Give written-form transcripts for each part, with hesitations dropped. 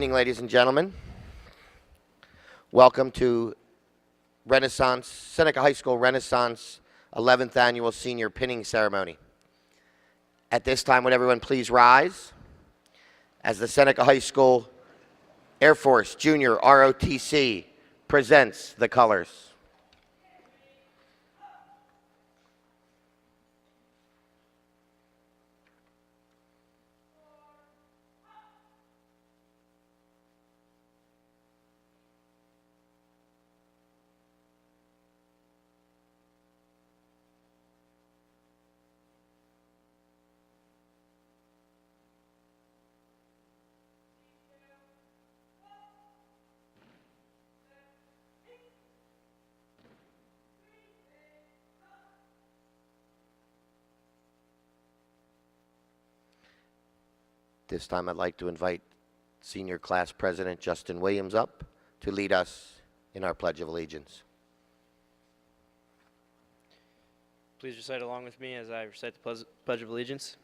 evening, ladies and gentlemen. Welcome to Seneca High School Renaissance 11th Annual Senior Pinning Ceremony. At this time, would everyone please rise as the Seneca High School Air Force Junior ROTC presents the colors. This time I'd like to invite Senior Class President Justin Williams up to lead us in our Pledge of Allegiance. Please recite along with me as I recite the Pledge of Allegiance.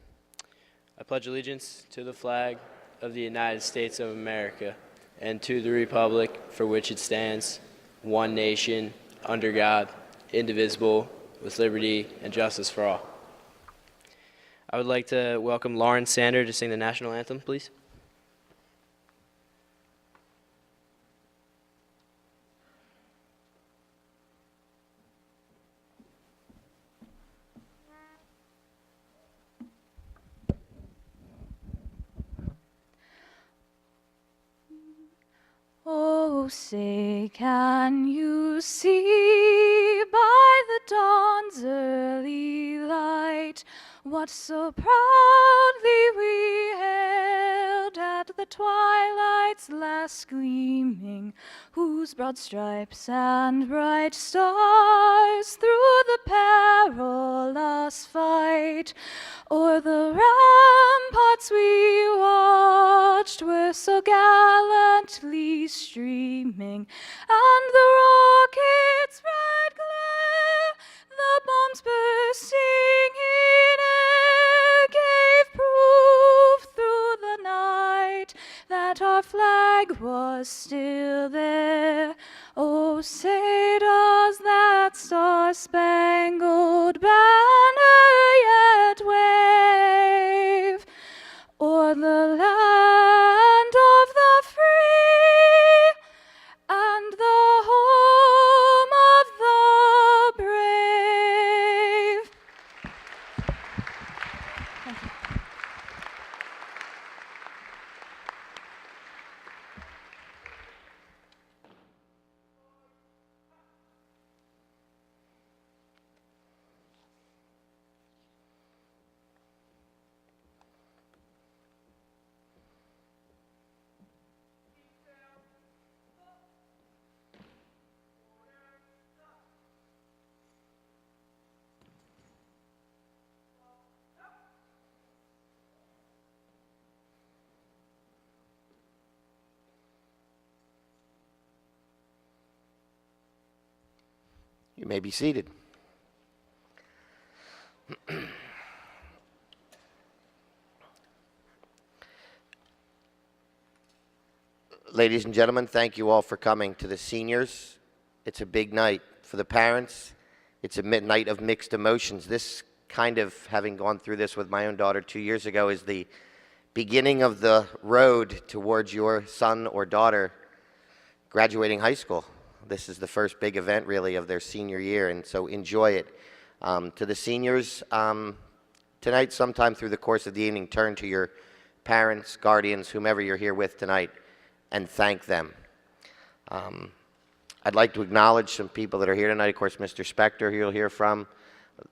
I pledge allegiance to the flag of the United States of America and to the republic for which it stands, one nation, under God, indivisible, with liberty and justice for all. I would like to welcome Lauren Sander to sing the national anthem, please. Oh, say, can you see by the dawn's early light what so proudly we hailed at the twilight's last gleaming, whose broad stripes and bright stars through the perilous fight o'er the ramparts we watched were so gallantly streaming, and the rocket's red glare, the bombs bursting in air, gave proof through the night that our flag was still there. Oh, say does that star-spangled banner yet wave o'er the land of the free and the home of the brave? Thank you. You may be seated. Ladies and gentlemen, thank you all for coming to the seniors. It's a big night. For the parents, it's a night of mixed emotions. This kind of, having gone through this with my own daughter 2 years ago, is the beginning of the road towards your son or daughter graduating high school. This is the first big event, really, of their senior year, and so enjoy it. To the seniors, tonight, sometime through the course of the evening, turn to your parents, guardians, whomever you're here with tonight, and thank them. I'd like to acknowledge some people that are here tonight. Of course, Mr. Spector, who you'll hear from,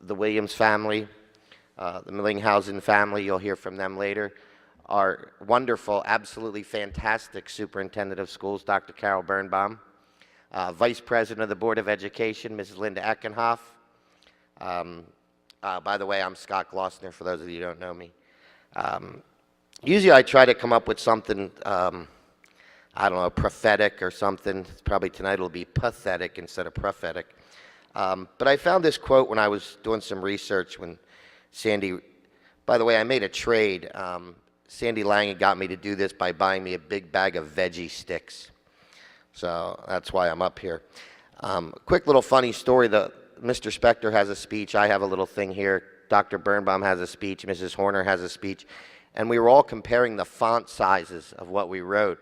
the Williams family, the Millinghausen family, you'll hear from them later. Our wonderful, absolutely fantastic superintendent of schools, Dr. Carol Birnbaum. Vice President of the Board of Education, Mrs. Linda Eckenhoff. By the way, I'm Scott Glossner, for those of you who don't know me. Usually I try to come up with something, I don't know, prophetic or something. Probably tonight it'll be pathetic instead of prophetic. But I found this quote when I was doing some research when Sandy, by the way, I made a trade. Sandy Lange got me to do this by buying me a big bag of veggie sticks. So that's why I'm up here. Quick little funny story. Mr. Spector has a speech. I have a little thing here. Dr. Birnbaum has a speech. Mrs. Horner has a speech. And we were all comparing the font sizes of what we wrote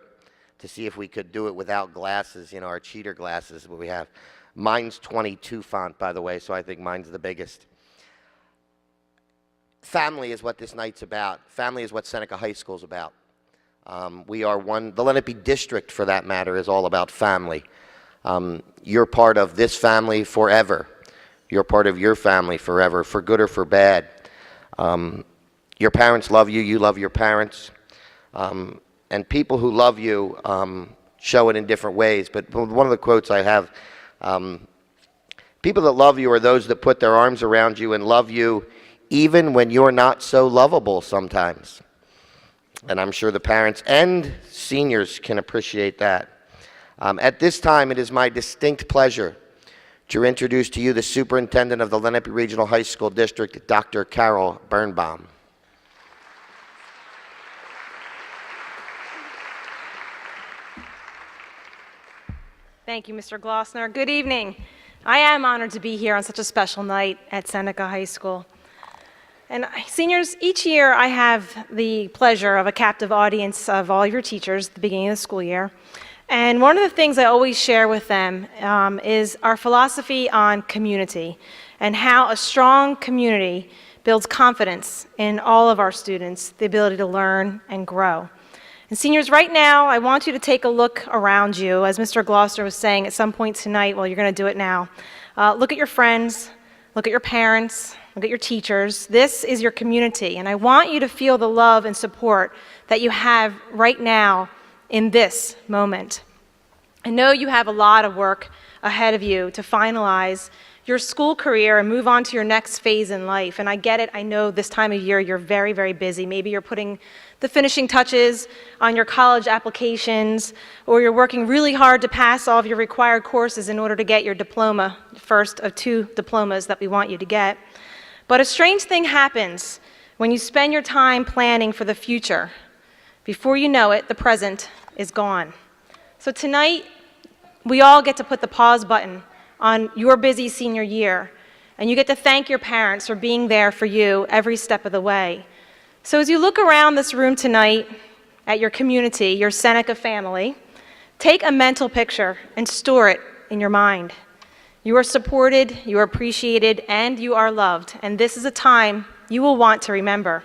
to see if we could do it without glasses, you know, our cheater glasses that we have. Mine's 22 font, by the way, so I think mine's the biggest. Family is what this night's about. Family is what Seneca High School is about. We are one, the Lenape District, for that matter, is all about family. You're part of this family forever. You're part of your family forever, for good or for bad. Your parents love you, you love your parents. And people who love you show it in different ways. But one of the quotes I have, people that love you are those that put their arms around you and love you even when you're not so lovable sometimes. And I'm sure the parents and seniors can appreciate that. At this time, it is my distinct pleasure to introduce to you the Superintendent of the Lenape Regional High School District, Dr. Carol Birnbaum. Thank you, Mr. Glossner. Good evening. I am honored to be here on such a special night at Seneca High School. And seniors, each year I have the pleasure of a captive audience of all your teachers at the beginning of the school year. And one of the things I always share with them is our philosophy on community and how a strong community builds confidence in all of our students, the ability to learn and grow. And seniors, right now, I want you to take a look around you. As Mr. Glossner was saying at some point tonight, well, you're going to do it now. Look at your friends, look at your parents, look at your teachers. This is your community, and I want you to feel the love and support that you have right now in this moment. I know you have a lot of work ahead of you to finalize your school career and move on to your next phase in life. And I get it. I know this time of year you're very, very busy. Maybe you're putting the finishing touches on your college applications, or you're working really hard to pass all of your required courses in order to get your diploma, first of 2 diplomas that we want you to get. But a strange thing happens when you spend your time planning for the future. Before you know it, the present is gone. So tonight, we all get to put the pause button on your busy senior year, and you get to thank your parents for being there for you every step of the way. So as you look around this room tonight at your community, your Seneca family, take a mental picture and store it in your mind. You are supported, you are appreciated, and you are loved, and this is a time you will want to remember.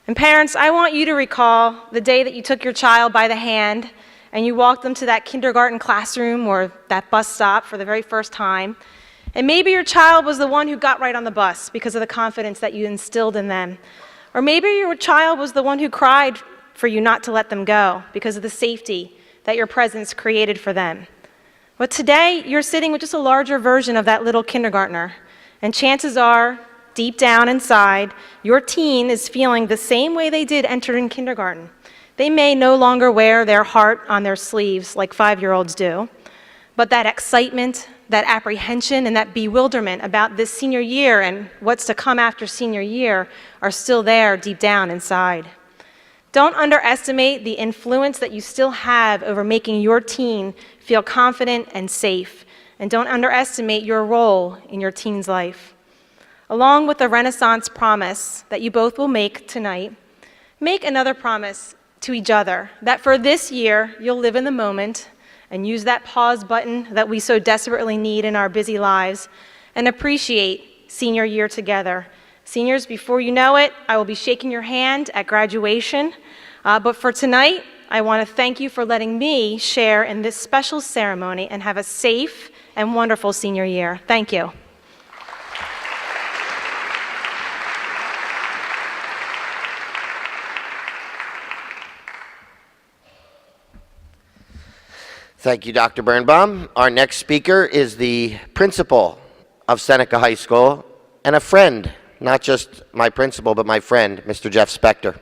And parents, I want you to recall the day that you took your child by the hand and you walked them to that kindergarten classroom or that bus stop for the very first time. And maybe your child was the one who got right on the bus because of the confidence that you instilled in them. Or maybe your child was the one who cried for you not to let them go because of the safety that your presence created for them. But today, you're sitting with just a larger version of that little kindergartner. And chances are, deep down inside, your teen is feeling the same way they did entering kindergarten. They may no longer wear their heart on their sleeves like 5-year-olds do, but that excitement, that apprehension, and that bewilderment about this senior year and what's to come after senior year are still there deep down inside. Don't underestimate the influence that you still have over making your teen feel confident and safe, and don't underestimate your role in your teen's life. Along with the Renaissance promise that you both will make tonight, make another promise to each other that for this year you'll live in the moment and use that pause button that we so desperately need in our busy lives and appreciate senior year together. Seniors, before you know it, I will be shaking your hand at graduation, but for tonight, I want to thank you for letting me share in this special ceremony and have a safe and wonderful senior year. Thank you. Thank you, Dr. Birnbaum. Our next speaker is the principal of Seneca High School and a friend, not just my principal, but my friend, Mr. Jeff Spector.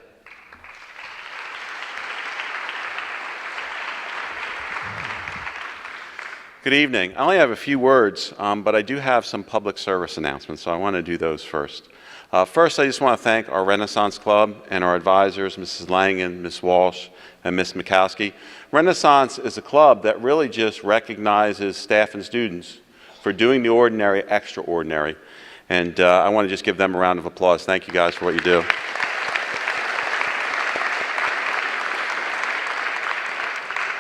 Good evening. I only have a few words, but I do have some public service announcements, so I want to do those first. First, I just want to thank our Renaissance Club and our advisors, Mrs. Langen, Ms. Walsh, and Ms. Mikowski. Renaissance is a club that really just recognizes staff and students for doing the ordinary extraordinary. And I want to just give them a round of applause. Thank you guys for what you do.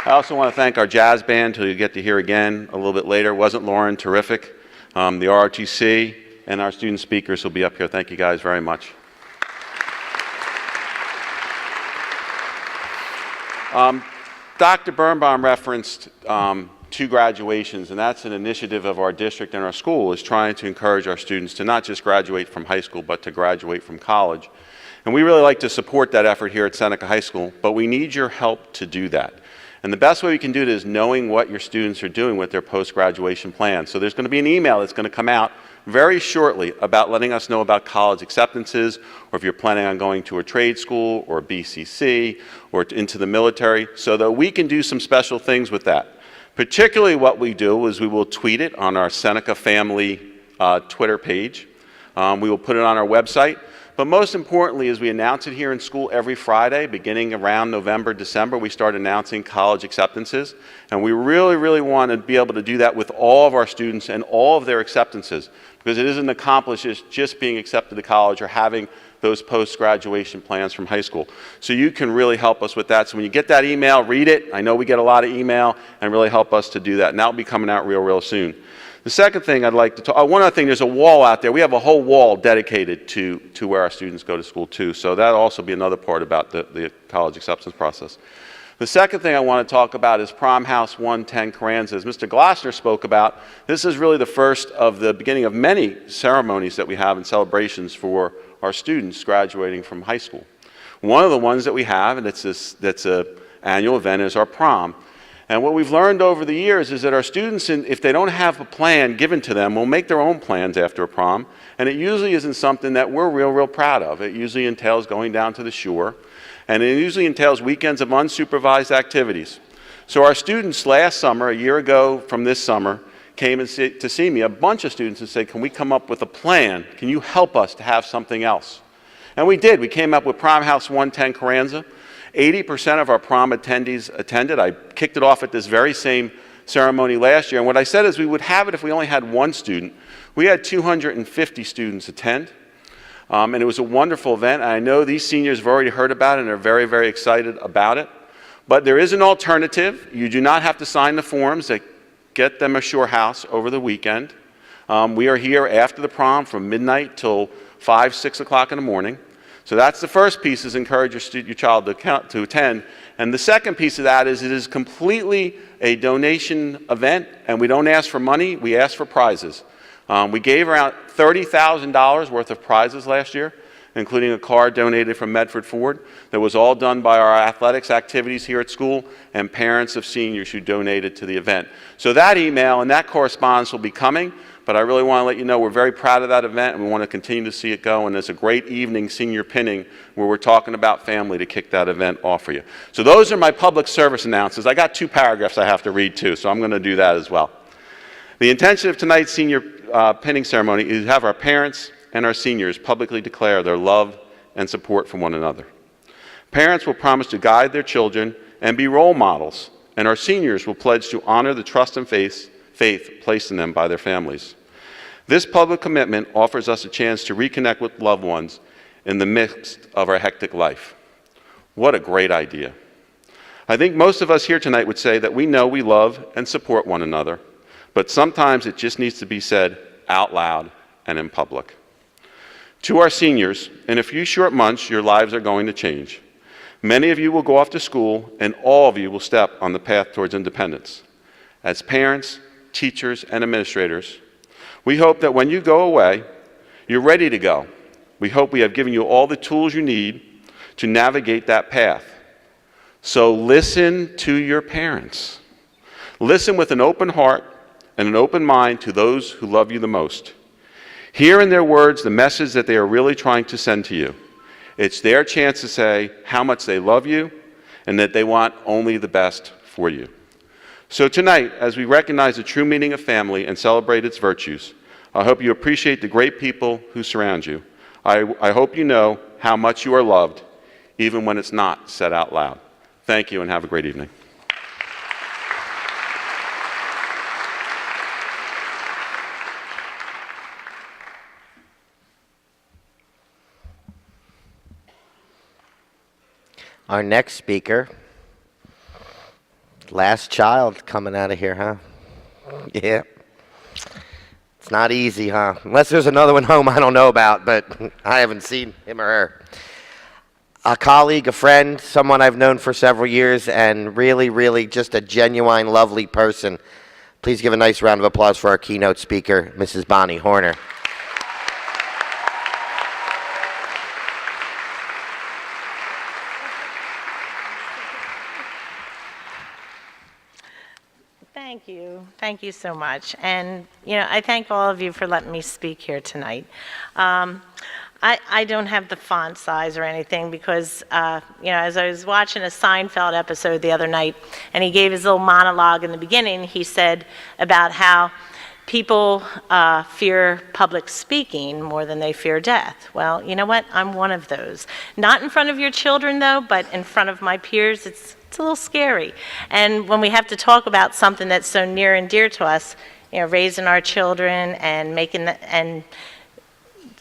I also want to thank our jazz band, who you get to hear again a little bit later. Wasn't Lauren terrific? The ROTC and our student speakers will be up here. Thank you guys very much. Dr. Birnbaum referenced 2 graduations, and that's an initiative of our district and our school, is trying to encourage our students to not just graduate from high school, but to graduate from college. And we really like to support that effort here at Seneca High School, but we need your help to do that. And the best way we can do it is knowing what your students are doing with their post-graduation plans. So there's going to be an email that's going to come out very shortly about letting us know about college acceptances, or if you're planning on going to a trade school or a BCC or into the military, so that we can do some special things with that. Particularly what we do is we will tweet it on our Seneca Family Twitter page. We will put it on our website. But most importantly is we announce it here in school every Friday, beginning around November, December. We start announcing college acceptances. And we really, really want to be able to do that with all of our students and all of their acceptances, because it isn't accomplished just being accepted to college or having those post-graduation plans from high school. So you can really help us with that. So when you get that email, read it. I know we get a lot of email, and really help us to do that. And that'll be coming out real soon. The second thing I'd like to talk, one other thing, there's a wall out there. We have a whole wall dedicated to where our students go to school too. So that'll also be another part about the college acceptance process. The second thing I want to talk about is Prom House 110 Carranza. As Mr. Glossner spoke about, this is really the first of the beginning of many ceremonies that we have and celebrations for our students graduating from high school. One of the ones that we have, and that's an annual event, is our prom. And what we've learned over the years is that our students, if they don't have a plan given to them, will make their own plans after a prom. And it usually isn't something that we're real proud of. It usually entails going down to the shore. And it usually entails weekends of unsupervised activities. So our students last summer, a year ago from this summer, came to see me, a bunch of students, and said, can we come up with a plan? Can you help us to have something else? And we did. We came up with Prom House 110 Carranza. 80% of our prom attendees attended. I kicked it off at this very same ceremony last year. And what I said is we would have it if we only had one student. We had 250 students attend. And it was a wonderful event. And I know these seniors have already heard about it and are very excited about it. But there is an alternative. You do not have to sign the forms that get them a shore house over the weekend. We are here after the prom from midnight till 5, 6 o'clock in the morning. So that's the first piece, is encourage your child to attend. And the second piece of that is it is completely a donation event, and we don't ask for money, we ask for prizes. We gave around $30,000 worth of prizes last year, including a car donated from Medford Ford. That was all done by our athletics activities here at school and parents of seniors who donated to the event. So that email and that correspondence will be coming. But I really want to let you know we're very proud of that event, and we want to continue to see it go. And there's a great evening, senior pinning, where we're talking about family to kick that event off for you. So those are my public service announcements. I got 2 paragraphs I have to read too, so I'm going to do that as well. The intention of tonight's senior pinning ceremony is to have our parents and our seniors publicly declare their love and support for one another. Parents will promise to guide their children and be role models, and our seniors will pledge to honor the trust and faith placed in them by their families. This public commitment offers us a chance to reconnect with loved ones in the midst of our hectic life. What a great idea. I think most of us here tonight would say that we know we love and support one another, but sometimes it just needs to be said out loud and in public. To our seniors, in a few short months, your lives are going to change. Many of you will go off to school, and all of you will step on the path towards independence. As parents, teachers, and administrators, we hope that when you go away, you're ready to go. We hope we have given you all the tools you need to navigate that path. So listen to your parents. Listen with an open heart and an open mind to those who love you the most. Hear in their words the message that they are really trying to send to you. It's their chance to say how much they love you and that they want only the best for you. So tonight, as we recognize the true meaning of family and celebrate its virtues, I hope you appreciate the great people who surround you. I hope you know how much you are loved, even when it's not said out loud. Thank you and have a great evening. Our next speaker, last child coming out of here, huh? Yeah. It's not easy, huh? Unless there's another one home I don't know about, but I haven't seen him or her. A colleague, a friend, someone I've known for several years, and really, really just a genuine, lovely person. Please give a nice round of applause for our keynote speaker, Mrs. Bonnie Horner. Thank you. Thank you so much. And, I thank all of you for letting me speak here tonight. I don't have the font size or anything because, as I was watching a Seinfeld episode the other night, and he gave his little monologue in the beginning, he said about how people fear public speaking more than they fear death. Well, you know what? I'm one of those. Not in front of your children, though, but in front of my peers, it's a little scary. And when we have to talk about something that's so near and dear to us, raising our children and and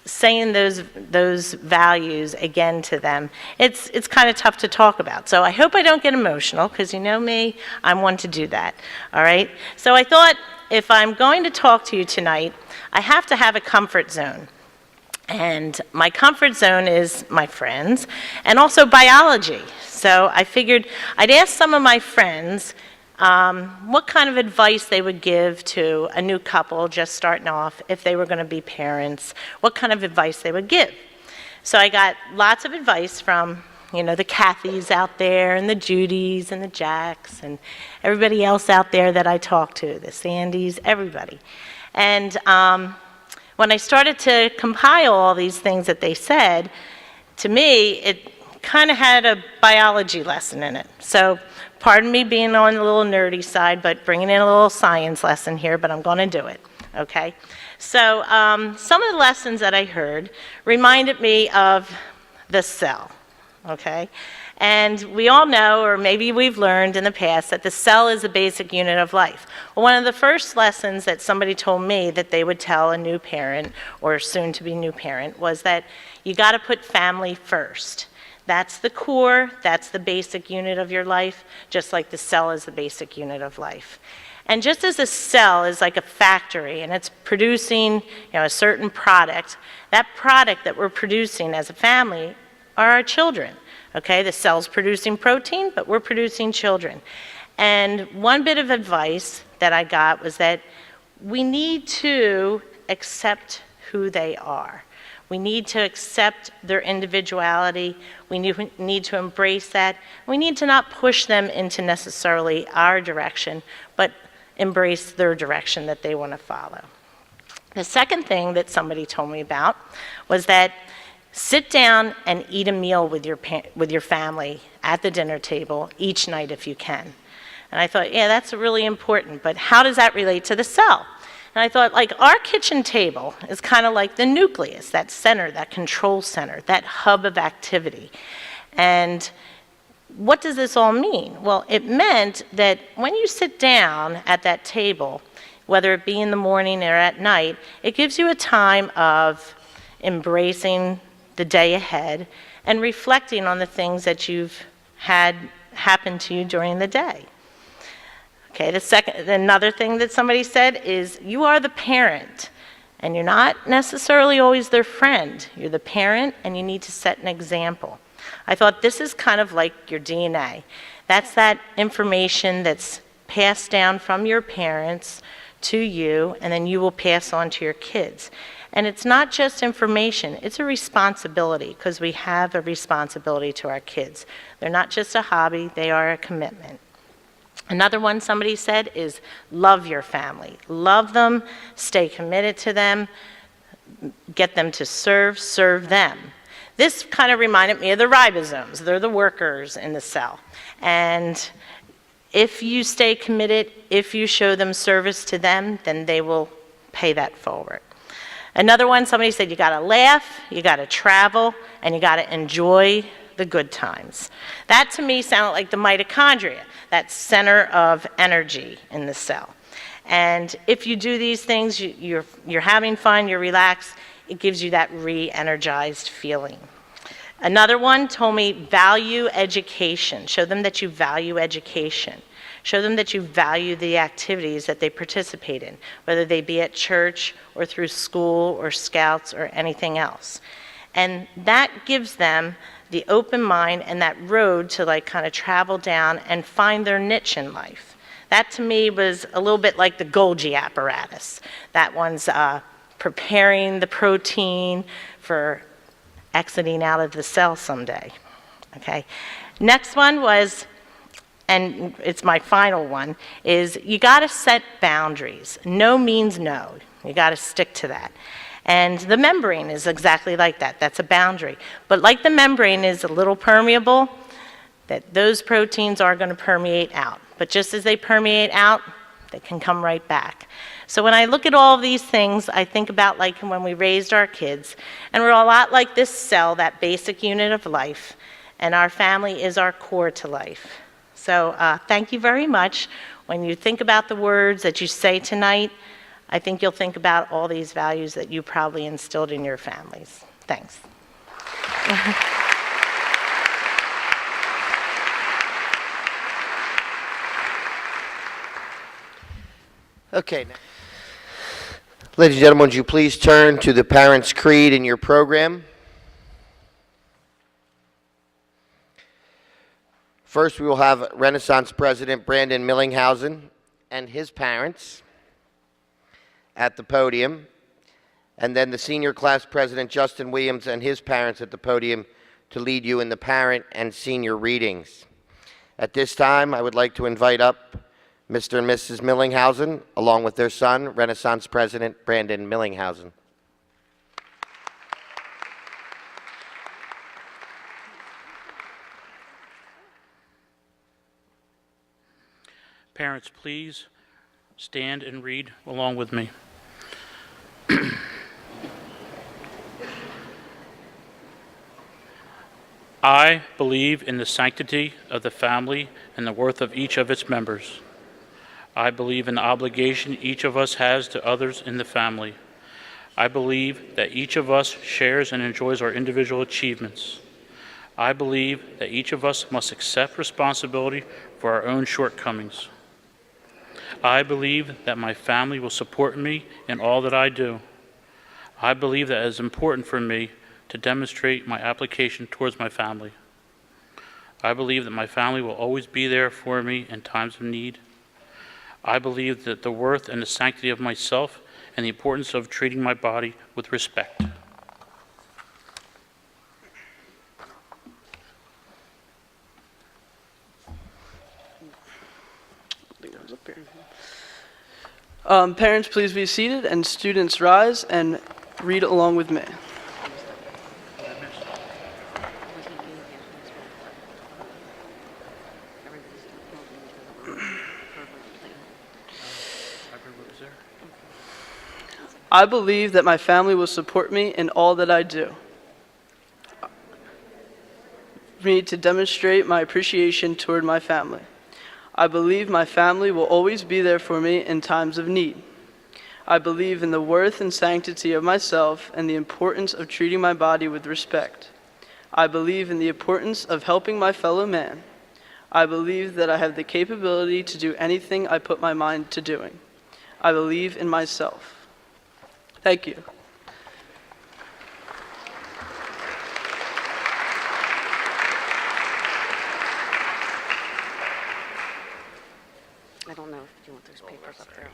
saying those values again to them, it's kind of tough to talk about. So I hope I don't get emotional, because you know me, I'm one to do that. All right? So I thought if I'm going to talk to you tonight, I have to have a comfort zone. And my comfort zone is my friends and also biology. So I figured I'd ask some of my friends what kind of advice they would give to a new couple just starting off if they were going to be parents, what kind of advice they would give. So I got lots of advice from, the Kathys out there and the Judys and the Jacks and everybody else out there that I talk to, the Sandys, everybody. And when I started to compile all these things that they said, to me, it kind of had a biology lesson in it. So pardon me being on the little nerdy side, but bringing in a little science lesson here, but I'm going to do it, okay? So some of the lessons that I heard reminded me of the cell, okay? And we all know, or maybe we've learned in the past, that the cell is a basic unit of life. Well, one of the first lessons that somebody told me that they would tell a new parent, or soon-to-be new parent, was that you got to put family first. That's the core, that's the basic unit of your life, just like the cell is the basic unit of life. And just as a cell is like a factory and it's producing a certain product, that product that we're producing as a family are our children. Okay, the cell's producing protein, but we're producing children. And one bit of advice that I got was that we need to accept who they are. We need to accept their individuality. We need to embrace that. We need to not push them into necessarily our direction, but embrace their direction that they want to follow. The second thing that somebody told me about was that sit down and eat a meal with your family at the dinner table each night if you can. And I thought, yeah, that's really important, but how does that relate to the cell? And I thought, like, our kitchen table is kind of like the nucleus, that center, that control center, that hub of activity. And what does this all mean? Well, it meant that when you sit down at that table, whether it be in the morning or at night, it gives you a time of embracing the day ahead and reflecting on the things that you've had happen to you during the day. Okay, another thing that somebody said is you are the parent, and you're not necessarily always their friend. You're the parent, and you need to set an example. I thought this is kind of like your DNA. That's that information that's passed down from your parents to you, and then you will pass on to your kids. And it's not just information, it's a responsibility, because we have a responsibility to our kids. They're not just a hobby, they are a commitment. Another one somebody said is love your family. Love them, stay committed to them, get them to serve them. This kind of reminded me of the ribosomes. They're the workers in the cell. And if you stay committed, if you show them service to them, then they will pay that forward. Another one, somebody said you got to laugh, you got to travel, and you got to enjoy the good times. That to me sounded like the mitochondria, that center of energy in the cell. And if you do these things, you're having fun, you're relaxed, it gives you that re-energized feeling. Another one told me value education. Show them that you value education. Show them that you value the activities that they participate in, whether they be at church or through school or scouts or anything else. And that gives them the open mind and that road to like kind of travel down and find their niche in life. That to me was a little bit like the Golgi apparatus. That one's preparing the protein for exiting out of the cell someday. Okay. Next one was, and it's my final one, is you got to set boundaries. No means no. You got to stick to that. And the membrane is exactly like that. That's a boundary. But like the membrane is a little permeable, that those proteins are going to permeate out. But just as they permeate out, they can come right back. So when I look at all of these things, I think about like when we raised our kids, and we're a lot like this cell, that basic unit of life, and our family is our core to life. So thank you very much. When you think about the words that you say tonight, I think you'll think about all these values that you probably instilled in your families. Thanks. Okay. Now, ladies and gentlemen, would you please turn to the Parents' Creed in your program? First, we will have Renaissance President Brandon Millinghausen and his parents at the podium, and then the Senior Class President Justin Williams and his parents at the podium to lead you in the parent and senior readings. At this time, I would like to invite up Mr. and Mrs. Millinghausen, along with their son, Renaissance President Brandon Millinghausen. Parents, please stand and read along with me. I believe in the sanctity of the family and the worth of each of its members. I believe in the obligation each of us has to others in the family. I believe that each of us shares and enjoys our individual achievements. I believe that each of us must accept responsibility for our own shortcomings. I believe that my family will support me in all that I do. I believe that it is important for me to demonstrate my application towards my family. I believe that my family will always be there for me in times of need. I believe that the worth and the sanctity of myself and the importance of treating my body with respect. Parents, please be seated, and students rise and read along with me. I believe that my family will support me in all that I do. For me to demonstrate my appreciation toward my family. I believe my family will always be there for me in times of need. I believe in the worth and sanctity of myself and the importance of treating my body with respect. I believe in the importance of helping my fellow man. I believe that I have the capability to do anything I put my mind to doing. I believe in myself. Thank you. I don't know if you want those papers up there.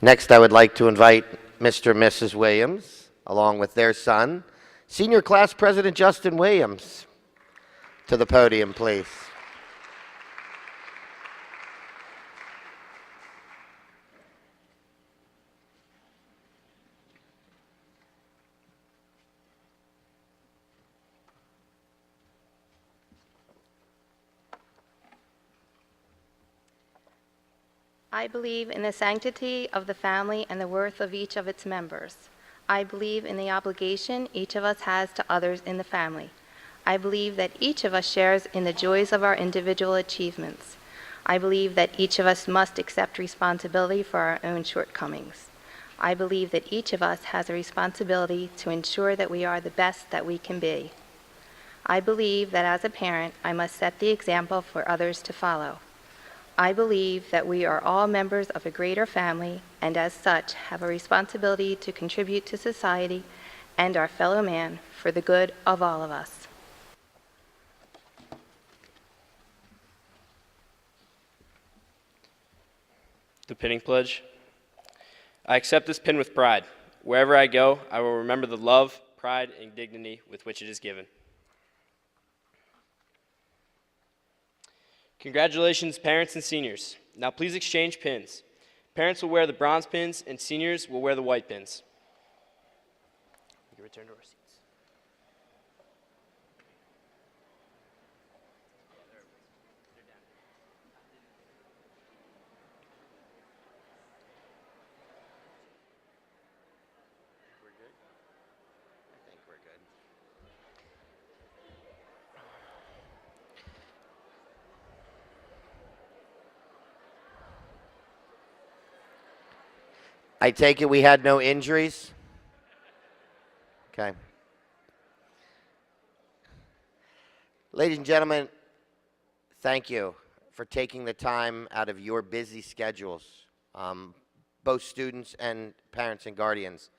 Next, I would like to invite Mr. and Mrs. Williams, along with their son, Senior Class President Justin Williams, to the podium, please. I believe in the sanctity of the family and the worth of each of its members. I believe in the obligation each of us has to others in the family. I believe that each of us shares in the joys of our individual achievements. I believe that each of us must accept responsibility for our own shortcomings. I believe that each of us has a responsibility to ensure that we are the best that we can be. I believe that as a parent, I must set the example for others to follow. I believe that we are all members of a greater family and as such have a responsibility to contribute to society and our fellow man for the good of all of us. The pinning pledge. I accept this pin with pride. Wherever I go, I will remember the love, pride, and dignity with which it is given. Congratulations, parents and seniors. Now please exchange pins. Parents will wear the bronze pins and seniors will wear the white pins. We can return to our seats. I take it we had no injuries? Okay. Ladies and gentlemen, thank you for taking the time out of your busy schedules, both students and parents and guardians.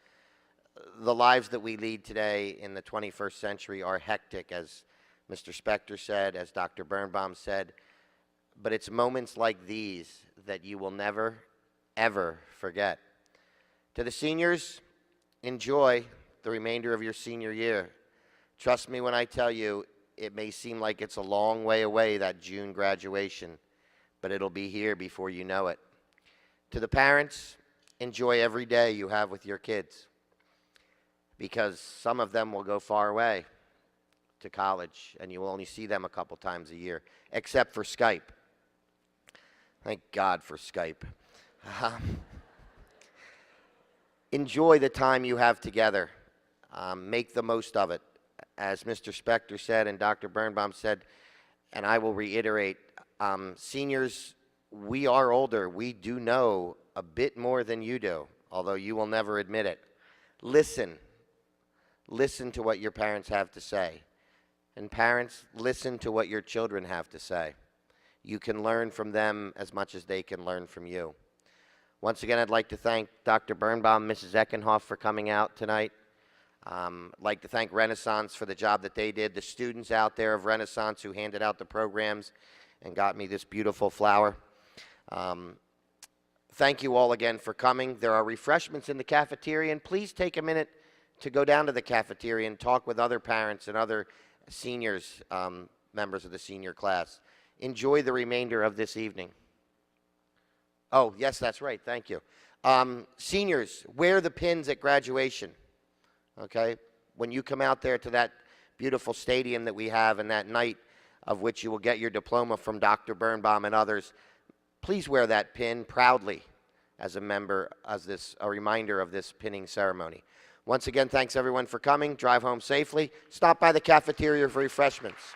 The lives that we lead today in the 21st century are hectic, as Mr. Spector said, as Dr. Birnbaum said, but it's moments like these that you will never, ever forget. To the seniors, enjoy the remainder of your senior year. Trust me when I tell you, it may seem like it's a long way away, that June graduation, but it'll be here before you know it. To the parents, enjoy every day you have with your kids, because some of them will go far away to college, and you will only see them a couple times a year, except for Skype. Thank God for Skype. Enjoy the time you have together. Make the most of it. As Mr. Spector said and Dr. Birnbaum said, and I will reiterate, seniors, we are older. We do know a bit more than you do, although you will never admit it. Listen. Listen to what your parents have to say. And parents, listen to what your children have to say. You can learn from them as much as they can learn from you. Once again, I'd like to thank Dr. Birnbaum, Mrs. Eckenhoff for coming out tonight. I'd like to thank Renaissance for the job that they did, the students out there of Renaissance who handed out the programs and got me this beautiful flower. Thank you all again for coming. There are refreshments in the cafeteria, and please take a minute to go down to the cafeteria and talk with other parents and other seniors, members of the senior class. Enjoy the remainder of this evening. Oh, yes, that's right. Thank you. Seniors, wear the pins at graduation, okay? When you come out there to that beautiful stadium that we have and that night of which you will get your diploma from Dr. Birnbaum and others, please wear that pin proudly as a reminder of this pinning ceremony. Once again, thanks everyone for coming. Drive home safely. Stop by the cafeteria for refreshments.